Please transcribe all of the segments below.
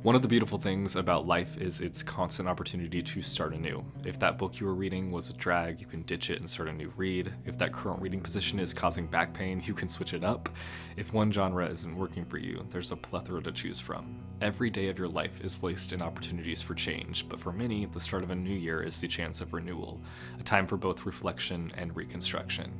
One of the beautiful things about life is its constant opportunity to start anew. If that book you were reading was a drag, you can ditch it and start a new read. If that current reading position is causing back pain, you can switch it up. If one genre isn't working for you, there's a plethora to choose from. Every day of your life is laced in opportunities for change, but for many, the start of a new year is the chance of renewal, a time for both reflection and reconstruction.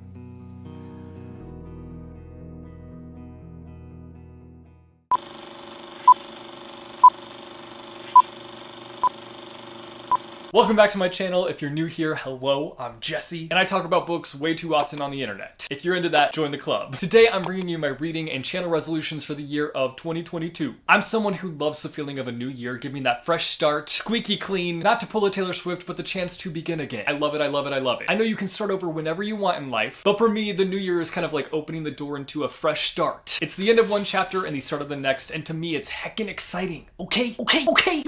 Welcome back to my channel. If you're new here, hello, I'm Jesse, and I talk about books way too often on the internet. If you're into that, join the club. Today, I'm bringing you my reading and channel resolutions for the year of 2022. I'm someone who loves the feeling of a new year, giving that fresh start, squeaky clean, not to pull a Taylor Swift, but the chance to begin again. I love it, I love it, I love it. I know you can start over whenever you want in life, but for me, the new year is kind of like opening the door into a fresh start. It's the end of one chapter and the start of the next, and to me, it's heckin' exciting. Okay, you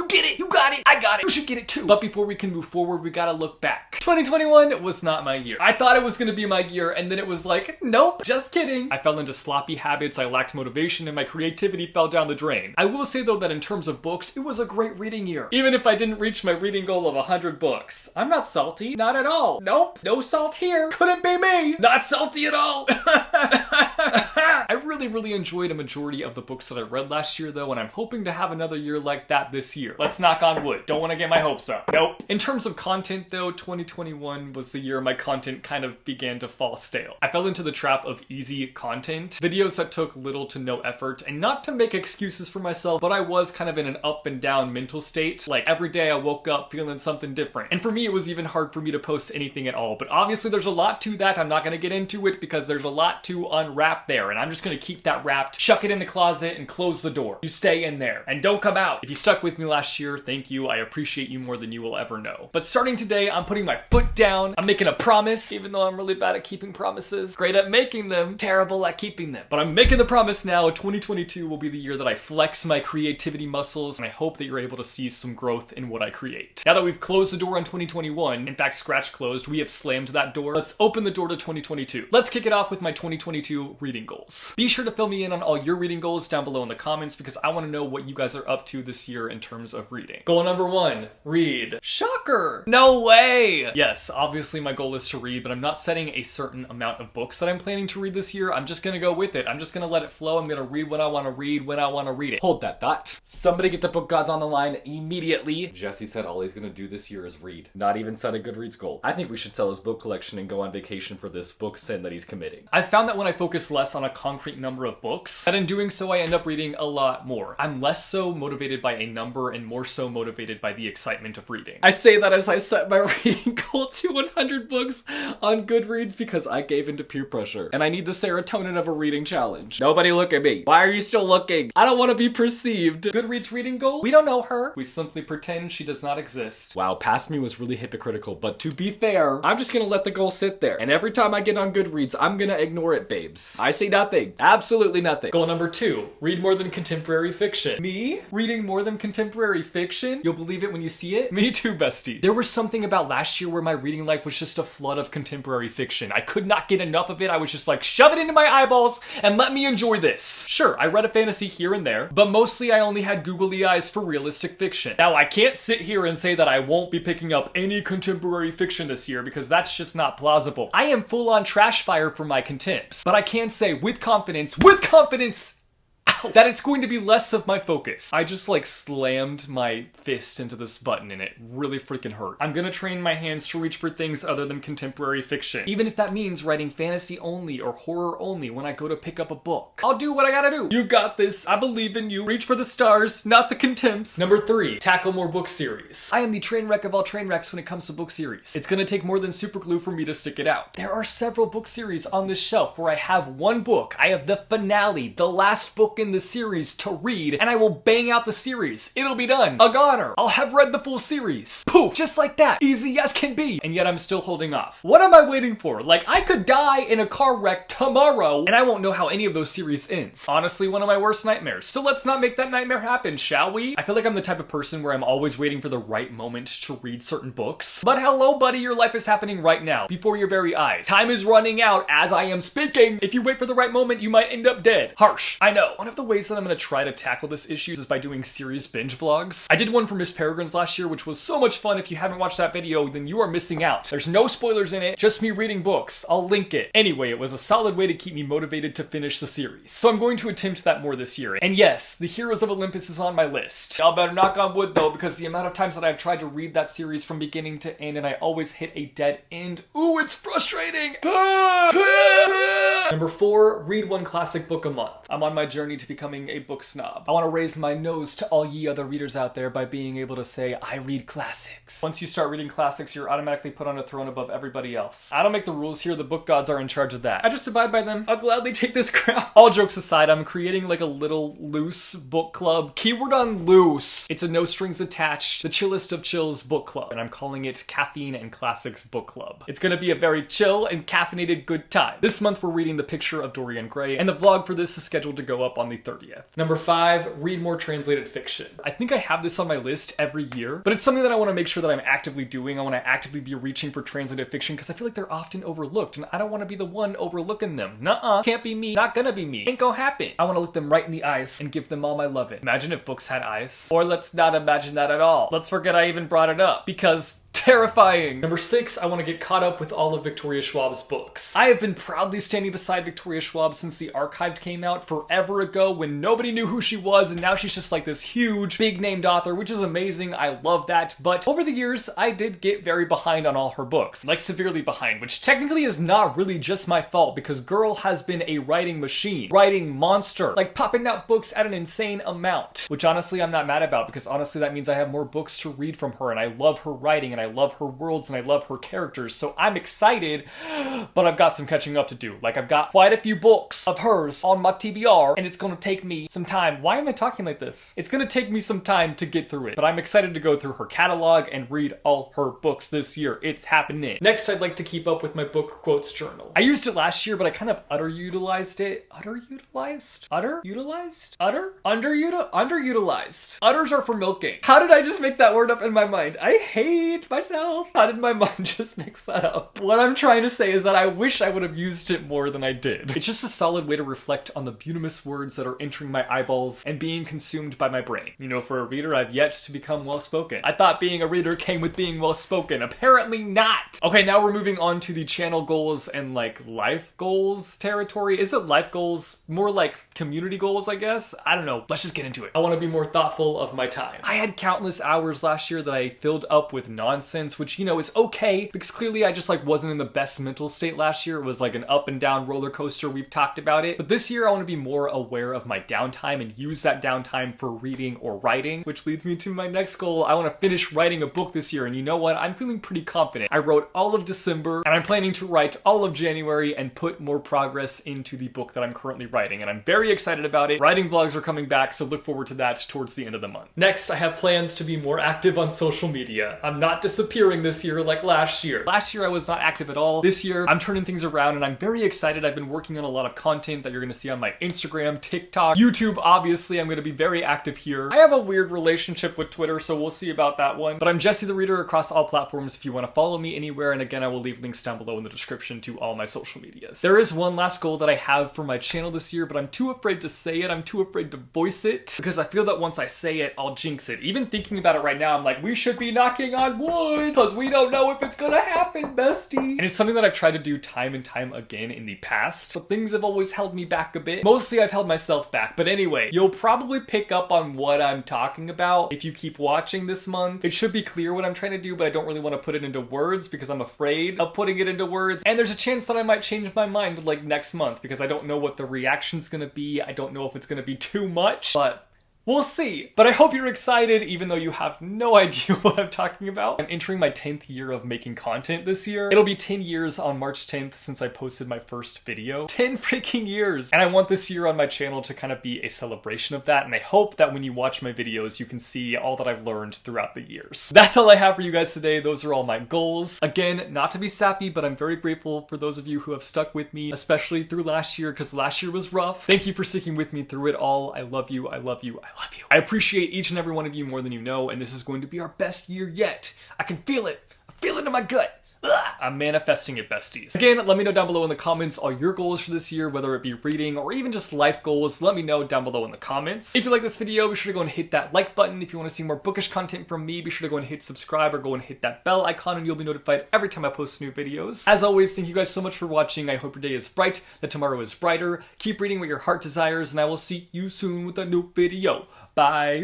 get it, you got it, I got it, you should get it too. But before we can move forward, we gotta look back. 2021 was not my year. I thought it was gonna be my year, and then it was like, nope, just kidding. I fell into sloppy habits, I lacked motivation, and my creativity fell down the drain. I will say though that in terms of books, it was a great reading year. Even if I didn't reach my reading goal of 100 books. I'm not salty, not at all. Nope, no salt here. Couldn't be me. Not salty at all. I really enjoyed a majority of the books that I read last year though, and I'm hoping to have another year like that this year. Let's knock on wood. Don't want to get my hopes up. Nope. In terms of content though, 2021 was the year my content kind of began to fall stale. I fell into the trap of easy content, videos that took little to no effort, and not to make excuses for myself, but I was kind of in an up and down mental state. Like every day I woke up feeling something different. And for me, it was even hard for me to post anything at all. But obviously there's a lot to that. I'm not going to get into it because there's a lot to unwrap there. And I'm just going to keep that wrapped, chuck it in the closet, and close the door. You stay in there and don't come out. If you stuck with me last year, thank you. I appreciate you more than you will ever know. But starting today, I'm putting my foot down. I'm making a promise, even though I'm really bad at keeping promises. Great at making them, terrible at keeping them. But I'm making the promise now. 2022 will be the year that I flex my creativity muscles, and I hope that you're able to see some growth in what I create. Now that we've closed the door on 2021, in fact, scratch closed, we have slammed that door. Let's open the door to 2022. Let's kick it off with my 2022 reading goals. Be sure to fill me in on all your reading goals down below in the comments because I want to know what you guys are up to this year in terms of reading. Goal number 1, read. Shocker! No way! Yes, obviously my goal is to read, but I'm not setting a certain amount of books that I'm planning to read this year. I'm just gonna go with it. I'm just gonna let it flow. I'm gonna read what I want to read when I want to read it. Hold that thought. Somebody get the book gods on the line immediately. Jesse said all he's gonna do this year is read. Not even set a Goodreads goal. I think we should sell his book collection and go on vacation for this book sin that he's committing. I found that when I focus less on a concrete number of books, that in doing so I end up reading a lot more. I'm less so motivated by a number and more so motivated by the excitement of reading. I say that as I set my reading goal to 100 books on Goodreads because I gave into peer pressure and I need the serotonin of a reading challenge. Nobody look at me. Why are you still looking? I don't want to be perceived. Goodreads reading goal? We don't know her. We simply pretend she does not exist. Wow, past me was really hypocritical, but to be fair, I'm just gonna let the goal sit there. And every time I get on Goodreads, I'm gonna ignore it, babes. I see nothing. Absolutely nothing. Goal number 2, read more than contemporary fiction. Me? Reading more than contemporary fiction? You'll believe it when you see it? Me too, bestie. There was something about last year where my reading life was just a flood of contemporary fiction. I could not get enough of it. I was just like, shove it into my eyeballs and let me enjoy this. Sure, I read a fantasy here and there, but mostly I only had googly eyes for realistic fiction. Now, I can't sit here and say that I won't be picking up any contemporary fiction this year because that's just not plausible. I am full on trash fire for my contemps, but I can say with confidence, that it's going to be less of my focus. I just like slammed my fist into this button and it really freaking hurt. I'm gonna train my hands to reach for things other than contemporary fiction. Even if that means writing fantasy only or horror only when I go to pick up a book. I'll do what I gotta do. You got this. I believe in you. Reach for the stars, not the contemps. Number 3, tackle more book series. I am the train wreck of all train wrecks when it comes to book series. It's gonna take more than super glue for me to stick it out. There are several book series on this shelf where I have one book. I have the finale, the last book in the series to read, and I will bang out the series. It'll be done. A goner. I'll have read the full series. Poof, just like that. Easy as can be. And yet I'm still holding off. What am I waiting for? Like, I could die in a car wreck tomorrow, and I won't know how any of those series ends. Honestly, one of my worst nightmares. So let's not make that nightmare happen, shall we? I feel like I'm the type of person where I'm always waiting for the right moment to read certain books. But hello, buddy, your life is happening right now, before your very eyes. Time is running out as I am speaking. If you wait for the right moment, you might end up dead. Harsh. I know. One of the the ways that I'm going to try to tackle this issue is by doing series binge vlogs. I did one for Miss Peregrine's last year, which was so much fun. If you haven't watched that video, then you are missing out. There's no spoilers in it, just me reading books. I'll link it. Anyway, it was a solid way to keep me motivated to finish the series. So I'm going to attempt that more this year. And yes, The Heroes of Olympus is on my list. Y'all better knock on wood though, because the amount of times that I've tried to read that series from beginning to end and I always hit a dead end. Ooh, it's frustrating! Number 4, read one classic book a month. I'm on my journey to becoming a book snob. I want to raise my nose to all ye other readers out there by being able to say, I read classics. Once you start reading classics, you're automatically put on a throne above everybody else. I don't make the rules here, the book gods are in charge of that. I just abide by them. I'll gladly take this crown. All jokes aside, I'm creating like a little loose book club. Keyword on loose. It's a no strings attached, the chillest of chills book club. And I'm calling it Caffeine and Classics Book Club. It's gonna be a very chill and caffeinated good time. This month we're reading The Picture of Dorian Gray, and the vlog for this is scheduled to go up on the 30th. Number 5, read more translated fiction. I think I have this on my list every year, but it's something that I want to make sure that I'm actively doing. I want to actively be reaching for translated fiction because I feel like they're often overlooked, and I don't want to be the one overlooking them. Nuh-uh. Can't be me. Not gonna be me. Ain't gonna happen. I want to look them right in the eyes and give them all my loving. Imagine if books had eyes. Or let's not imagine that at all. Let's forget I even brought it up, because terrifying. Number 6, I want to get caught up with all of Victoria Schwab's books. I have been proudly standing beside Victoria Schwab since The Archived came out forever ago when nobody knew who she was, and now she's just like this huge, big-named author, which is amazing. I love that. But over the years, I did get very behind on all her books. Like severely behind, which technically is not really just my fault because girl has been a writing machine, writing monster, like popping out books at an insane amount, which honestly I'm not mad about because honestly that means I have more books to read from her, and I love her writing, and I love her worlds, and I love her characters, so I'm excited, but I've got some catching up to do. Like, I've got quite a few books of hers on my TBR, and it's gonna take me some time. Why am I talking like this? It's gonna take me some time to get through it, but I'm excited to go through her catalog and read all her books this year. It's happening. Next, I'd like to keep up with my book quotes journal. I used it last year, but I kind of underutilized it. Underutilized? Underutilized. Udders are for milking. How did I just make that word up in my mind? I hate myself. How did my mind just mix that up? What I'm trying to say is that I wish I would have used it more than I did. It's just a solid way to reflect on the beautimous words that are entering my eyeballs and being consumed by my brain. You know, for a reader, I've yet to become well-spoken. I thought being a reader came with being well-spoken. Apparently not. Okay, now we're moving on to the channel goals and like life goals territory. Is it life goals? More like community goals, I guess? I don't know. Let's just get into it. I want to be more thoughtful of my time. I had countless hours last year that I filled up with nonsense, which, you know, is okay because clearly I just like wasn't in the best mental state last year. It was like an up and down roller coaster. We've talked about it. But this year I want to be more aware of my downtime and use that downtime for reading or writing, which leads me to my next goal. I want to finish writing a book this year, and you know what? I'm feeling pretty confident. I wrote all of December and I'm planning to write all of January and put more progress into the book that I'm currently writing, and I'm very excited about it. Writing vlogs are coming back, so look forward to that towards the end of the month. Next, I have plans to be more active on social media. I'm not disappearing this year like last year. Last year I was not active at all. This year I'm turning things around and I'm very excited. I've been working on a lot of content that you're going to see on my Instagram, TikTok, YouTube. Obviously, I'm going to be very active here. I have a weird relationship with Twitter, so we'll see about that one. But I'm Jesse the Reader across all platforms if you want to follow me anywhere, and again, I will leave links down below in the description to all my social medias. There is one last goal that I have for my channel this year, but I'm too afraid to say it. I'm too afraid to voice it because I feel that once I say it, I'll jinx it. Even thinking about it right now, I'm like, we should be knocking on wood because we don't know if it's gonna happen, bestie. And it's something that I've tried to do time and time again in the past, but things have always held me back a bit. Mostly I've held myself back, but anyway, you'll probably pick up on what I'm talking about if you keep watching this month. It should be clear what I'm trying to do, but I don't really want to put it into words because I'm afraid of putting it into words, and there's a chance that I might change my mind like next month because I don't know what the reaction's gonna be. I don't know if it's gonna be too much, but we'll see. But I hope you're excited, even though you have no idea what I'm talking about. I'm entering my 10th year of making content this year. It'll be 10 years on March 10th since I posted my first video. 10 freaking years! And I want this year on my channel to kind of be a celebration of that, and I hope that when you watch my videos, you can see all that I've learned throughout the years. That's all I have for you guys today. Those are all my goals. Again, not to be sappy, but I'm very grateful for those of you who have stuck with me, especially through last year, because last year was rough. Thank you for sticking with me through it all. I love you. I love you. I love you. I appreciate each and every one of you more than you know, and this is going to be our best year yet. I can feel it. I feel it in my gut. I'm manifesting it, besties. Again, let me know down below in the comments all your goals for this year, whether it be reading or even just life goals. Let me know down below in the comments. If you like this video, be sure to go and hit that like button. If you want to see more bookish content from me, be sure to go and hit subscribe or go and hit that bell icon and you'll be notified every time I post new videos. As always, thank you guys so much for watching. I hope your day is bright, that tomorrow is brighter. Keep reading what your heart desires, and I will see you soon with a new video. Bye-o!